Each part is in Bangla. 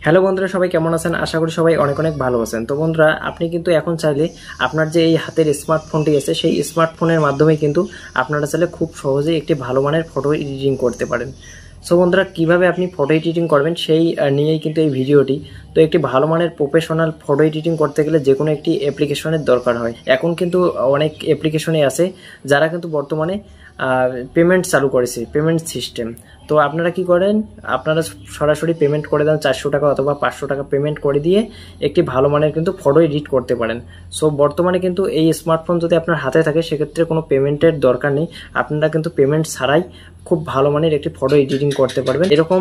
হ্যালো বন্ধুরা, সবাই কেমন আছেন? আশা করি সবাই অনেক অনেক ভালো আছেন। তো বন্ধুরা, আপনি কিন্তু এখন চাইলে আপনার যে এই হাতের স্মার্টফোনটি আছে সেই স্মার্টফোনের মাধ্যমে কিন্তু আপনারা চাইলে খুব সহজেই একটি ভালো মানের ফটো এডিটিং করতে পারেন। সো বন্ধুরা, কীভাবে আপনি ফটো এডিটিং করবেন সেই নিয়েই কিন্তু এই ভিডিওটি। তো একটি ভালো মানের প্রফেশনাল ফটো এডিটিং করতে গেলে যে কোনো একটি অ্যাপ্লিকেশনের দরকার হয়। এখন কিন্তু অনেক অ্যাপ্লিকেশনই আছে যারা কিন্তু বর্তমানে পেমেন্ট চালু করেছে, পেমেন্ট সিস্টেম। তো আপনারা কি করেন, আপনারা সরাসরি পেমেন্ট করে দেন 400 টাকা অথবা 500 টাকা পেমেন্ট করে দিয়ে একটি ভালো মানের কিন্তু ফটো এডিট করতে পারেন। সো বর্তমানে কিন্তু এই স্মার্টফোন যদি আপনার হাতে থাকে সেক্ষেত্রে কোনো পেমেন্টের দরকার নেই, আপনারা কিন্তু পেমেন্ট ছাড়াই খুব ভালো মানের একটি ফটো এডিটিং করতে পারবেন। এরকম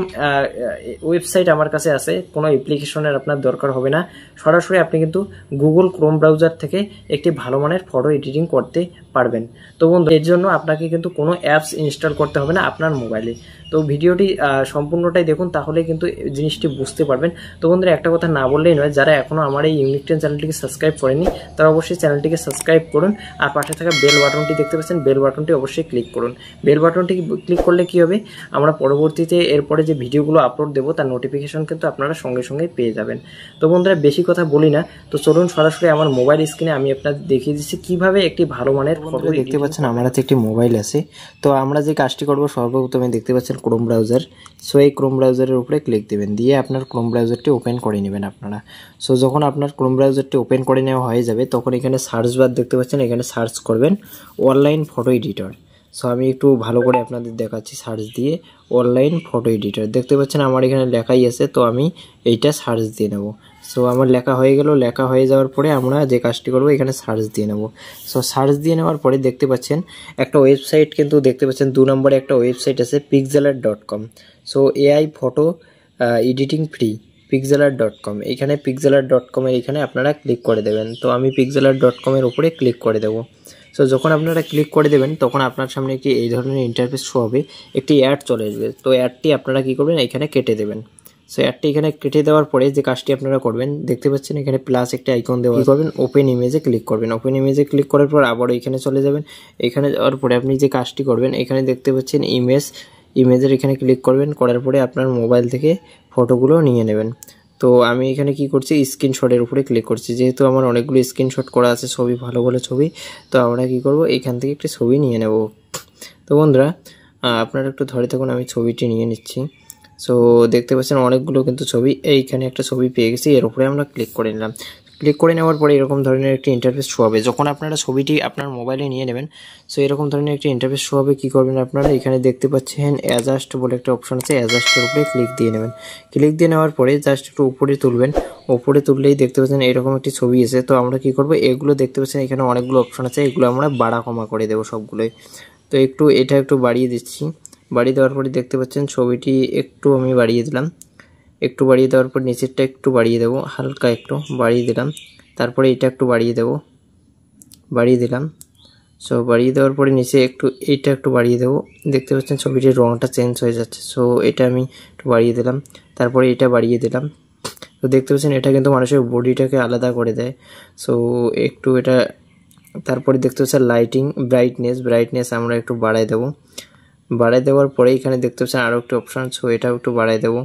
ওয়েবসাইট আমার কাছে আছে, কোনো অ্যাপ্লিকেশনের আপনার দরকার হবে না। সরাসরি আপনি কিন্তু গুগল ক্রোম ব্রাউজার থেকে একটি ভালো মানের ফটো এডিটিং করতে পারবেন। তো বন্ধু, এর জন্য আপনাকে কিন্তু কোনো অ্যাপস ইনস্টল করতে হবে না আপনার মোবাইলে। তো ভিডিওটি সম্পূর্ণটাই দেখুন, তাহলে কিন্তু জিনিসটি বুঝতে পারবেন। তো বন্ধুরা, একটা কথা না বললেই নয়, যারা এখনও আমার এই ইউনিক 10 চ্যানেলটিকে সাবস্ক্রাইব করেনি তারা অবশ্যই চ্যানেলটিকে সাবস্ক্রাইব করুন। আর পাশে থাকা বেল বাটনটি দেখতে পাচ্ছেন, বেল বাটনটি অবশ্যই ক্লিক করুন। বেল বাটনটি ক্লিক করলে কি হবে, আমরা পরবর্তীতে এরপরে যে ভিডিওগুলো আপলোড দেবো তার নোটিফিকেশন কিন্তু আপনারা সঙ্গে সঙ্গে পেয়ে যাবেন। তো বন্ধুরা, বেশি কথা বলি না, তো চলুন সরাসরি আমার মোবাইল স্ক্রিনে আমি আপনাদের দেখিয়ে দিচ্ছি কিভাবে একটি ভালো মানের ফটো। দেখতে পাচ্ছেন আমার হাতে একটি মোবাইল আছে। তো আমরা যে কাজটি করবো, সর্বপ্রথমে দেখতে পাচ্ছেন ক্রোম ব্রাউজার। সো এই ক্রোম ব্রাউজারের উপরে ক্লিক দেবেন, দিয়ে আপনার ক্রোম ব্রাউজারটি ওপেন করে নেবেন আপনারা। সো যখন আপনার ক্রোম ব্রাউজারটি ওপেন করে নেওয়া হয়ে যাবে, তখন এখানে সার্চ বার দেখতে পাচ্ছেন, এখানে সার্চ করবেন অনলাইন ফটো এডিটর। সো আমি একটু ভালো করে আপনাদের দেখাচ্ছি, সার্চ দিয়ে অনলাইন ফটো এডিটর দেখতে পাচ্ছেন আমার এখানে লেখাই আছে। তো আমি এইটা সার্চ দিয়ে নেব। সো আমার লেখা হয়ে গেল। লেখা হয়ে যাওয়ার পরে আমরা যে কাজটি করব, এখানে সার্চ দিয়ে নেব। সো সার্চ দিয়ে নেওয়ার পরে দেখতে পাচ্ছেন একটা ওয়েবসাইট কিন্তু দেখতে পাচ্ছেন 2 নম্বরে একটা ওয়েবসাইট আছে pixlr.com। So AI photo editing free pixlr.com। এখানে pixlr.com এর এখানে আপনারা ক্লিক করে দেবেন। তো আমি pixlr.com এর উপরে ক্লিক করে দেবো। সো যখন আপনারা ক্লিক করে দেবেন, তখন আপনার সামনে একটি এই ধরনের ইন্টারফেস শো হবে, একটি অ্যাড চলে আসবে। তো অ্যাডটি আপনারা কি করবেন, এখানে কেটে দেবেন। সো অ্যাডটি এখানে কেটে দেওয়ার পরে যে কাজটি আপনারা করবেন, দেখতে পাচ্ছেন এখানে প্লাস একটা আইকন দেওয়া, করবেন ওপেন ইমেজে ক্লিক করবেন। ওপেন ইমেজে ক্লিক করার পর আবারও এখানে চলে যাবেন। এখানে যাওয়ার পরে আপনি যে কাজটি করবেন, এখানে দেখতে পাচ্ছেন ইমেজের এখানে ক্লিক করবেন। করার পরে আপনার মোবাইল থেকে ফটোগুলো নিয়ে নেবেন। তো আমি এখানে কি করছি, স্ক্রিনশটের উপরে ক্লিক করছি, যেহেতু আমার অনেকগুলো স্ক্রিনশট করা আছে ছবি, ভালো ভালো ছবি। তো আমরা কি করব, এখান থেকে একটি ছবি নিয়ে নেব। তো বন্ধুরা, আপনারা একটু ধরে থাকুন, আমি ছবিটি নিয়ে নিচ্ছি। সো দেখতে পাচ্ছেন অনেকগুলো কিন্তু ছবি, এইখানে একটা ছবি পেয়ে গেছি, এর উপরে আমরা ক্লিক করে নিলাম। ক্লিক করে নেওয়ার পরে এরকম ধরনের একটি ইন্টারফেস শো হবে। যখন আপনারা ছবিটি আপনার মোবাইলে নিয়ে নেবেন, সো এরকম ধরনের একটি ইন্টারফেস শো হবে। কী করবেন আপনারা, এখানে দেখতে পাচ্ছেন অ্যাডজাস্ট বলে একটা অপশন আছে, অ্যাডজাস্টের উপরে ক্লিক দিয়ে নেবেন। ক্লিক দিয়ে নেওয়ার পরে জাস্ট একটু উপরে তুলবেন। উপরে তুললেই দেখতে পাচ্ছেন এরকম একটি ছবি আছে। তো আমরা কি করব, এগুলো দেখতে পাচ্ছেন এখানে অনেকগুলো অপশন আছে, এগুলো আমরা বাড়া কমা করে দেবো সবগুলোই। তো এটা একটু বাড়িয়ে দিচ্ছি। বাড়িয়ে দেওয়ার পরে দেখতে পাচ্ছেন ছবিটি একটু আমি বাড়িয়ে দিলাম। একটু বাড়িয়ে দেওয়ার পর নিচেরটা একটু বাড়িয়ে দেবো, হালকা একটু বাড়িয়ে দিলাম। তারপরে এটা একটু বাড়িয়ে দেবো, বাড়িয়ে দিলাম। সো বাড়িয়ে দেওয়ার পরে নিচে এইটা একটু বাড়িয়ে দেবো। দেখতে পাচ্ছেন ছবিটির রঙটা চেঞ্জ হয়ে যাচ্ছে। সো এটা আমি একটু বাড়িয়ে দিলাম। তারপরে এটা বাড়িয়ে দিলাম। তো দেখতে পাচ্ছেন এটা কিন্তু মানুষের বডিটাকে আলাদা করে দেয়। সো একটু এটা, তারপরে দেখতে পাচ্ছেন লাইটিং, ব্রাইটনেস আমরা একটু বাড়াই দেবো। বাড়াই দেওয়ার পরে এখানে দেখতে পাচ্ছেন আরও একটি অপশান, সো এটাও একটু বাড়াই দেবো।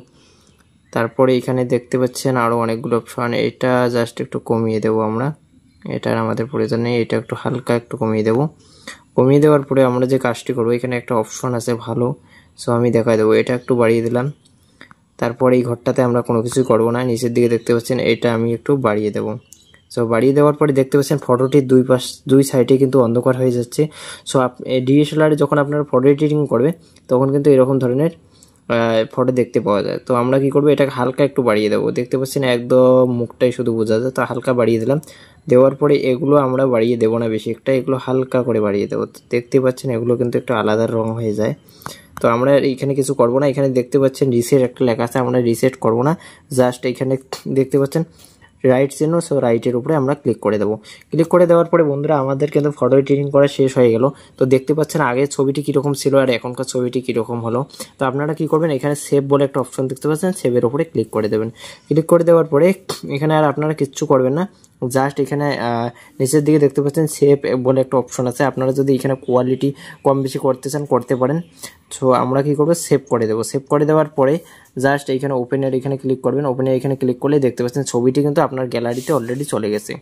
তারপরে এখানে দেখতে পাচ্ছেন আরও অনেকগুলো অপশান, এটা জাস্ট একটু কমিয়ে দেবো আমরা, এটার আমাদের প্রয়োজন নেই, এটা একটু হালকা একটু কমিয়ে দেবো। কমিয়ে দেওয়ার পরে আমরা যে কাজটি করবো, এখানে একটা অপশন আছে ভালো, সো আমি দেখাই দেবো, এটা একটু বাড়িয়ে দিলাম। তারপরে এই ঘরটাতে আমরা কোনো কিছুই করবো না, নিচের দিকে দেখতে পাচ্ছেন এটা আমি একটু বাড়িয়ে দেবো। সো বাড়িয়ে দেওয়ার পরে দেখতে পাচ্ছেন ফটোটির দুই সাইডে কিন্তু অন্ধকার হয়ে যাচ্ছে। সো ডিএসএলআরে যখন আপনারা ফটো এডিটিং করবে, তখন কিন্তু এরকম ধরনের ফটো দেখতে পাওয়া যায়। তো আমরা কি করবো, এটাকে হালকা একটু বাড়িয়ে দেবো। দেখতে পাচ্ছেন একদম মুখটাই শুধু বোঝা যায়, তো হালকা বাড়িয়ে দিলাম। দেওয়ার পরে এগুলো আমরা বাড়িয়ে দেবো না বেশি একটা, এগুলো হালকা করে বাড়িয়ে দেবো। দেখতে পাচ্ছেন এগুলো কিন্তু একটু আলাদা রং হয়ে যায়। তো আমরা এখানে কিছু করবো না। এখানে দেখতে পাচ্ছেন রিসেট একটা লেখা আছে, আমরা রিসেট করবো না। জাস্ট এখানে দেখতে পাচ্ছেন রাইট চিহ্ন, সো রাইটের উপরে আমরা ক্লিক করে দেবো। ক্লিক করে দেওয়ার পরে বন্ধুরা, আমাদের কিন্তু ফটো এডিটিং করা শেষ হয়ে গেল। তো দেখতে পাচ্ছেন আগের ছবিটি কীরকম ছিল আর এখনকার ছবিটি কীরকম হলো। তো আপনারা কি করবেন, এখানে সেভ বলে একটা অপশন দেখতে পাচ্ছেন, সেভের উপরে ক্লিক করে দেবেন। ক্লিক করে দেওয়ার পরে এখানে আর আপনারা কিচ্ছু করবেন না, জাস্ট এখানে নিচের দিকে দেখতে পাচ্ছেন সেভ বলে একটা অপশন আছে। আপনারা যদি এখানে কোয়ালিটি কম বেশি করতে চান করতে পারেন। সো আমরা কি করব, সেভ করে দেবো। সেভ করে দেওয়ার পরে জাস্ট এইখানে ওপেনের এখানে ক্লিক করবেন। ওপেনের এখানে ক্লিক করলে দেখতে পাচ্ছেন ছবিটি কিন্তু আপনার গ্যালারিতে অলরেডি চলে গেছে।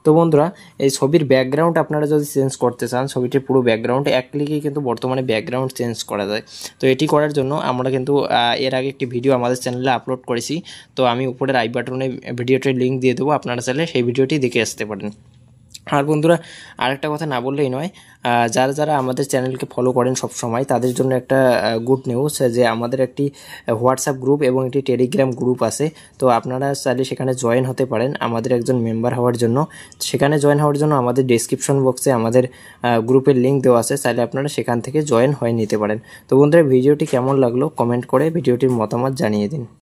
তো বন্ধুরা, এই ছবির ব্যাকগ্রাউন্ড আপনারা যদি চেঞ্জ করতে চান, ছবিটির পুরো ব্যাকগ্রাউন্ড এক ক্লিকেই কিন্তু বর্তমানে ব্যাকগ্রাউন্ড চেঞ্জ করা যায়। তো এটি করার জন্য আমরা কিন্তু এর আগে একটি ভিডিও আমাদের চ্যানেলে আপলোড করেছি। তো আমি উপরের আই বাটনে ভিডিওটির লিঙ্ক দিয়ে দেবো, আপনারা চাইলে সেই ভিডিওটি দেখে আসতে পারেন। আর বন্ধুরা, আরেকটা কথা না বললেই নয়, যারা যারা আমাদের চ্যানেলকে ফলো করেন সব সময়, তাদের জন্য একটা গুড নিউজ যে আমাদের একটি হোয়াটসঅ্যাপ গ্রুপ এবং একটি টেলিগ্রাম গ্রুপ আছে। তো আপনারা চাইলে সেখানে জয়েন হতে পারেন আমাদের একজন মেম্বার হওয়ার জন্য। সেখানে জয়েন হওয়ার জন্য আমাদের ডেসক্রিপশন বক্সে আমাদের গ্রুপের লিঙ্ক দেওয়া আছে, চাইলে আপনারা সেখান থেকে জয়েন হয়ে নিতে পারেন। তো বন্ধুরা, ভিডিওটি কেমন লাগলো কমেন্ট করে ভিডিওটির মতামত জানিয়ে দিন।